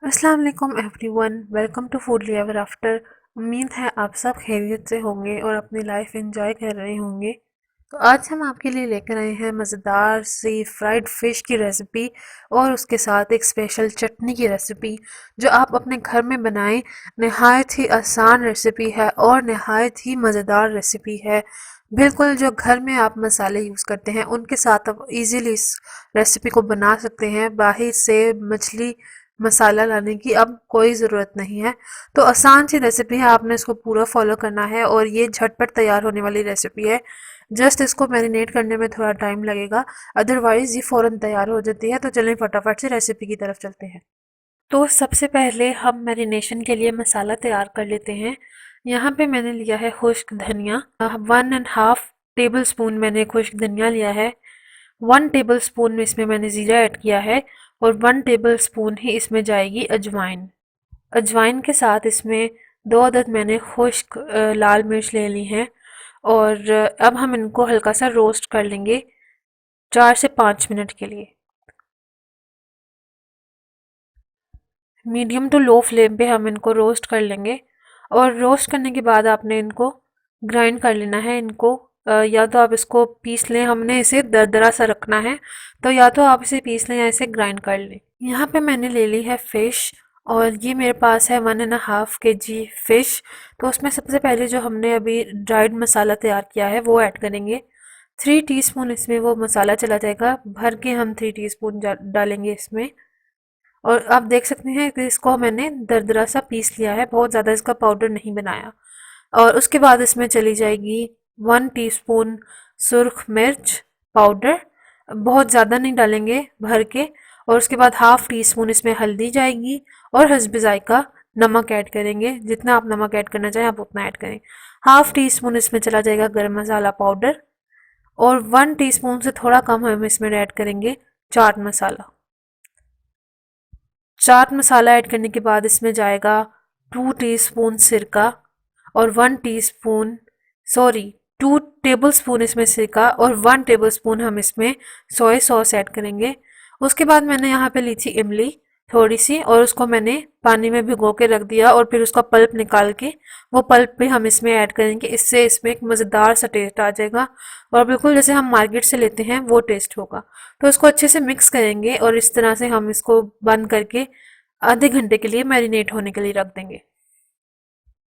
अस्सलाम वालेकुम everyone, welcome to food ever after. उम्मीद है आप सब खैरियत से होंगे और अपनी लाइफ एंजॉय कर रहे होंगे। तो आज हम आपके लिए लेकर आए हैं मज़ेदार सी फ्राइड फ़िश की रेसिपी और उसके साथ एक स्पेशल चटनी की रेसिपी जो आप अपने घर में बनाएं। नहायत ही आसान रेसिपी है और नहायत ही मज़ेदार रेसिपी है। बिल्कुल जो घर में आप मसाले यूज़ करते हैं उनके साथ आप इजीली इस रेसिपी को बना सकते हैं। बाहर से मछली मसाला लाने की अब कोई ज़रूरत नहीं है। तो आसान सी रेसिपी है, आपने इसको पूरा फॉलो करना है और ये झटपट तैयार होने वाली रेसिपी है। जस्ट इसको मैरिनेट करने में थोड़ा टाइम लगेगा, अदरवाइज ये फ़ौरन तैयार हो जाती है। तो चलें फटाफट से रेसिपी की तरफ चलते हैं। तो सबसे पहले हम मैरिनेशन के लिए मसाला तैयार कर लेते हैं। यहाँ पे मैंने लिया है खुश्क धनिया, 1.5 टेबल स्पून मैंने खुश्क धनिया लिया है। 1 टेबल स्पून में इसमें मैंने ज़ीरा ऐड किया है और 1 टेबल स्पून ही इसमें जाएगी अजवाइन। अजवाइन के साथ इसमें 2 अदद मैंने खुश्क लाल मिर्च ले ली हैं और अब हम इनको हल्का सा रोस्ट कर लेंगे 4 से 5 मिनट के लिए। मीडियम टू लो फ्लेम पे हम इनको रोस्ट कर लेंगे और रोस्ट करने के बाद आपने इनको ग्राइंड कर लेना है। इनको या तो आप इसको पीस लें, हमने इसे दरदरा सा रखना है, तो या तो आप इसे पीस लें या इसे ग्राइंड कर लें। यहाँ पे मैंने ले ली है फ़िश और ये मेरे पास है 1.5 kg फ़िश। तो उसमें सबसे पहले जो हमने अभी ड्राइड मसाला तैयार किया है वो ऐड करेंगे। 3 टीस्पून इसमें वो मसाला चला जाएगा, भर के हम 3 टीस्पून डालेंगे इसमें। और आप देख सकते हैं कि इसको मैंने दरदरा सा पीस लिया है, बहुत ज़्यादा इसका पाउडर नहीं बनाया। और उसके बाद इसमें चली जाएगी 1 टीस्पून सुर्ख मिर्च पाउडर, बहुत ज़्यादा नहीं डालेंगे भर के। और उसके बाद हाफ़ टी स्पून इसमें हल्दी जाएगी और हस्ब ज़ायक़ा नमक ऐड करेंगे। जितना आप नमक ऐड करना चाहें आप उतना ऐड करें। हाफ़ टी स्पून इसमें चला जाएगा गरम मसाला पाउडर और 1 टीस्पून से थोड़ा कम हम इसमें ऐड करेंगे चाट मसाला। चाट मसाला ऐड करने के बाद इसमें जाएगा 2 टीस्पून सिरका और 1 टीस्पून सॉरी 2 टेबलस्पून इसमें सिरका और 1 टेबलस्पून हम इसमें सोया सॉस ऐड करेंगे। उसके बाद मैंने यहाँ पे ली थी इमली थोड़ी सी और उसको मैंने पानी में भिगो के रख दिया और फिर उसका पल्प निकाल के वो पल्प भी हम इसमें ऐड करेंगे। इससे इसमें एक मज़ेदार सा टेस्ट आ जाएगा और बिल्कुल जैसे हम मार्केट से लेते हैं वो टेस्ट होगा। तो इसको अच्छे से मिक्स करेंगे और इस तरह से हम इसको बंद करके आधे घंटे के लिए मैरिनेट होने के लिए रख देंगे।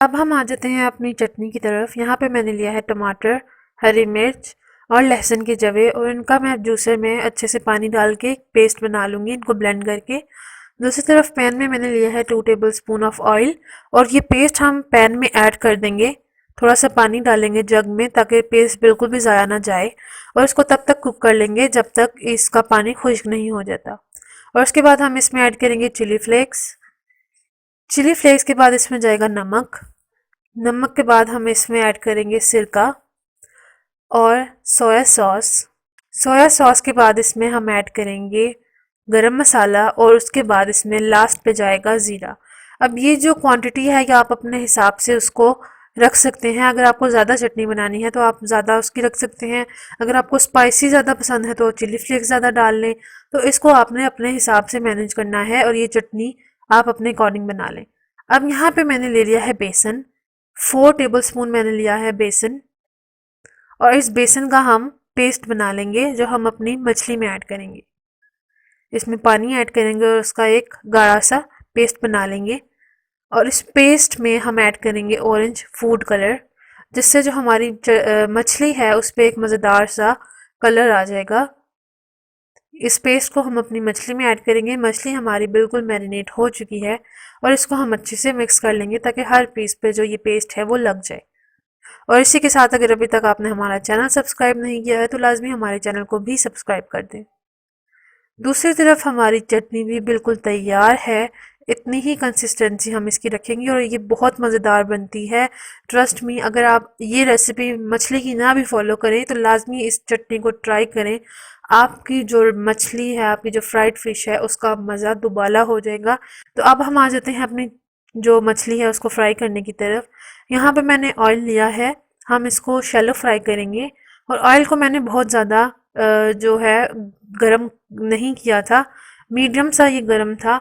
अब हम आ जाते हैं अपनी चटनी की तरफ। यहाँ पे मैंने लिया है टमाटर, हरी मिर्च और लहसुन के जवे और इनका मैं जूसर में अच्छे से पानी डाल के पेस्ट बना लूँगी, इनको ब्लेंड करके। दूसरी तरफ पैन में मैंने लिया है 2 टेबल स्पून ऑफ ऑयल और ये पेस्ट हम पैन में ऐड कर देंगे। थोड़ा सा पानी डालेंगे जग में ताकि पेस्ट बिल्कुल भी ज़ाया ना जाए और इसको तब तक कुक कर लेंगे जब तक इसका पानी खुश्क नहीं हो जाता। और उसके बाद हम इसमें ऐड करेंगे चिली फ्लेक्स। चिली फ्लेक्स के बाद इसमें जाएगा नमक। नमक के बाद हम इसमें ऐड करेंगे सिरका और सोया सॉस। सोया सॉस के बाद इसमें हम ऐड करेंगे गरम मसाला और उसके बाद इसमें लास्ट पे जाएगा ज़ीरा। अब ये जो क्वांटिटी है ये आप अपने हिसाब से उसको रख सकते हैं। अगर आपको ज़्यादा चटनी बनानी है तो आप ज़्यादा उसकी रख सकते हैं। अगर आपको स्पाइसी ज़्यादा पसंद है तो चिली फ्लेक्स ज़्यादा डाल लें। तो इसको आपने अपने हिसाब से मैनेज करना है और ये चटनी आप अपने अकॉर्डिंग बना लें। अब यहाँ पे मैंने ले लिया है बेसन, 4 टेबल स्पून मैंने लिया है बेसन और इस बेसन का हम पेस्ट बना लेंगे जो हम अपनी मछली में ऐड करेंगे। इसमें पानी ऐड करेंगे और उसका एक गाढ़ा सा पेस्ट बना लेंगे और इस पेस्ट में हम ऐड करेंगे ऑरेंज फूड कलर, जिससे जो हमारी मछली है उस पर एक मज़ेदार सा कलर आ जाएगा। इस पेस्ट को हम अपनी मछली में ऐड करेंगे। मछली हमारी बिल्कुल मैरिनेट हो चुकी है और इसको हम अच्छे से मिक्स कर लेंगे ताकि हर पीस पे जो ये पेस्ट है वो लग जाए। और इसी के साथ अगर अभी तक आपने हमारा चैनल सब्सक्राइब नहीं किया है तो लाजमी हमारे चैनल को भी सब्सक्राइब कर दें। दूसरी तरफ हमारी चटनी भी बिल्कुल तैयार है। इतनी ही कंसिस्टेंसी हम इसकी रखेंगे और ये बहुत मज़ेदार बनती है। ट्रस्ट मी, अगर आप ये रेसिपी मछली की ना भी फॉलो करें तो लाजमी इस चटनी को ट्राई करें। आपकी जो मछली है, आपकी जो फ्राइड फ़िश है उसका मज़ा दुबाला हो जाएगा। तो अब हम आ जाते हैं अपनी जो मछली है उसको फ्राई करने की तरफ। यहाँ पे मैंने ऑयल लिया है, हम इसको शैलो फ्राई करेंगे और ऑयल को मैंने बहुत ज़्यादा जो है गरम नहीं किया था, मीडियम सा ये गरम था